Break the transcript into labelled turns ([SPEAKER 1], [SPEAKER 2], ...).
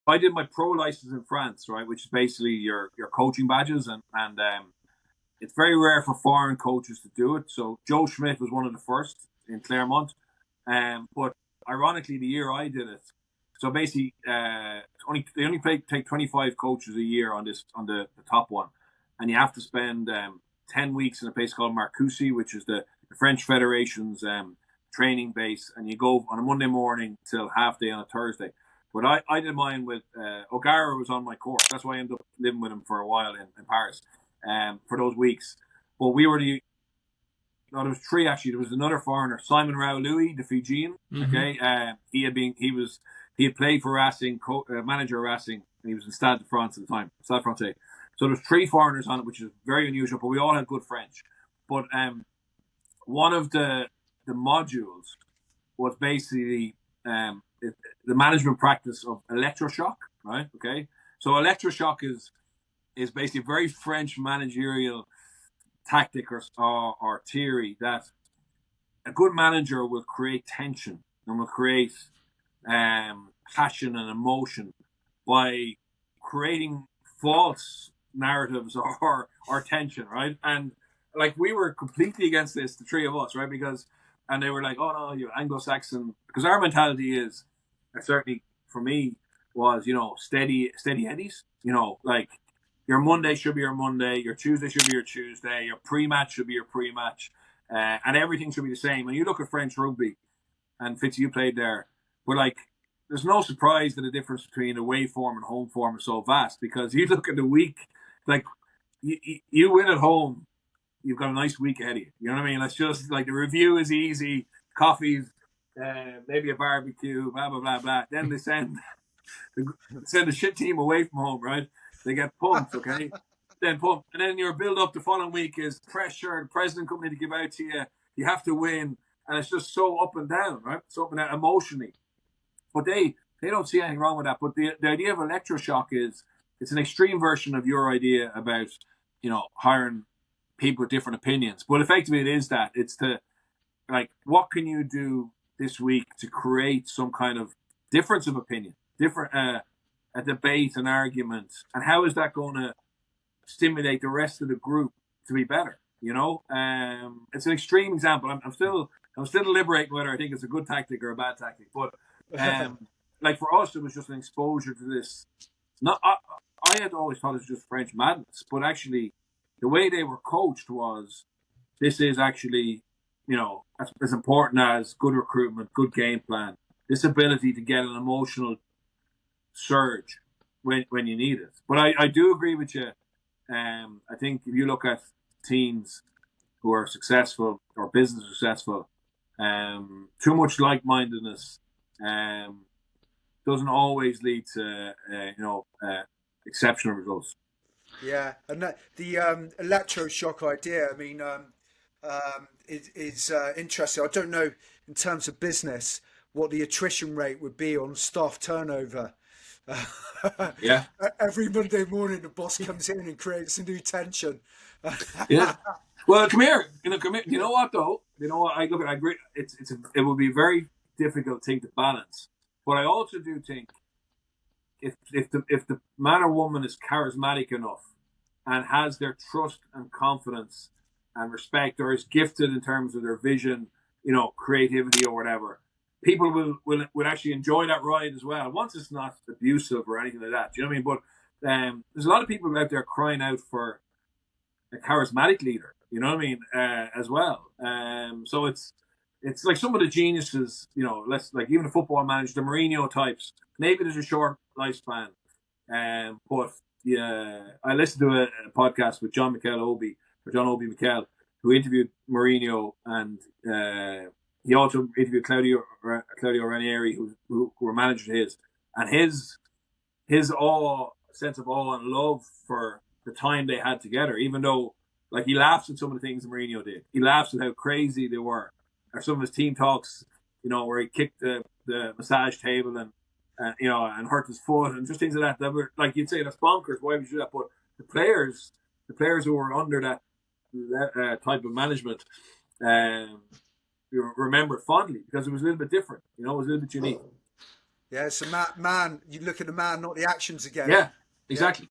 [SPEAKER 1] I did my pro license in France, right, which is basically your coaching badges, and it's very rare for foreign coaches to do it. So Joe Schmidt was one of the first in Claremont, but ironically, the year I did it, so basically, they only take 25 coaches a year on the top one, and you have to spend 10 weeks in a place called Marcoussis, which is the French Federation's training base, and you go on a Monday morning till half day on a Thursday. But I did mine with O'Gara was on my course. That's why I ended up living with him for a while in Paris for those weeks. But we were no, there was three actually. There was another foreigner, Simon Rao Louis, the Fijian.
[SPEAKER 2] Mm-hmm.
[SPEAKER 1] Okay, he had played for Racing, manager of Racing, and he was in Stade de France at the time, Stade Francais. So there's three foreigners on it, which is very unusual. But we all had good French. But one of the modules was basically the management practice of electroshock. Right? Okay, so electroshock is basically a very French managerial tactic or theory that a good manager will create tension and will create passion and emotion by creating false narratives or tension, right? And like we were completely against this, the three of us, right? And they were like, "Oh no, you Anglo-Saxon," because our mentality is, certainly for me, was steady eddies, like your Monday should be your Monday, your Tuesday should be your Tuesday, your pre-match should be your pre-match, and everything should be the same. When you look at French rugby, and Fitz, you played there, but like, there's no surprise that the difference between away form and home form is so vast, because you look at the week, like, you win at home, you've got a nice week ahead of you. You know what I mean? It's just like the review is easy, coffees, maybe a barbecue, blah, blah, blah, blah. Then they send the shit team away from home, right? They get pumped, okay? Then pumped. And then your build up the following week is pressure, the president coming in to give out to you. You have to win. And it's just so up and down, right? So up and down emotionally. But they don't see anything wrong with that. But the idea of electroshock is it's an extreme version of your idea about, hiring people with different opinions. But effectively it is that. It's like, what can you do this week to create some kind of difference of opinion, different a debate, an argument, and how is that going to stimulate the rest of the group to be better? It's an extreme example. I'm still deliberating whether I think it's a good tactic or a bad tactic. But like for us, it was just an exposure to this. Not I had always thought it was just French madness, but actually, the way they were coached was this is actually as important as good recruitment, good game plan. This ability to get an emotional surge when you need it. But I do agree with you. I think if you look at teams who are successful or business successful, too much like-mindedness doesn't always lead to exceptional results.
[SPEAKER 3] Yeah, and the electroshock idea, I mean, is interesting. I don't know in terms of business what the attrition rate would be on staff turnover.
[SPEAKER 1] Yeah.
[SPEAKER 3] Every Monday morning, the boss comes in and creates a new tension.
[SPEAKER 1] Yeah. Well, come here. Come here. You know what though? You know what? I agree. It would be a very difficult thing to balance. But I also do think if the man or woman is charismatic enough and has their trust and confidence and respect, or is gifted in terms of their vision, creativity or whatever, people will actually enjoy that ride as well. Once it's not abusive or anything like that. Do you know what I mean? But there's a lot of people out there crying out for a charismatic leader. You know what I mean? As well. So it's like some of the geniuses. Let's like even the football manager, the Mourinho types. Maybe there's a short lifespan. But yeah, I listened to a podcast with John Obi Mikel, who interviewed Mourinho, and he also interviewed Claudio Ranieri, who were managers of his, and his sense of awe and love for the time they had together. Even though, like, he laughs at some of the things Mourinho did, he laughs at how crazy they were, or some of his team talks, where he kicked the massage table and hurt his foot and just things like that. That were, like, you'd say, that's bonkers. Why would you do that? But the players who were under that type of management, remember fondly because it was a little bit different. It was a little bit unique.
[SPEAKER 3] Yeah, so man, you look at the man, not the actions again.
[SPEAKER 1] Yeah,
[SPEAKER 3] Yeah,
[SPEAKER 1] exactly.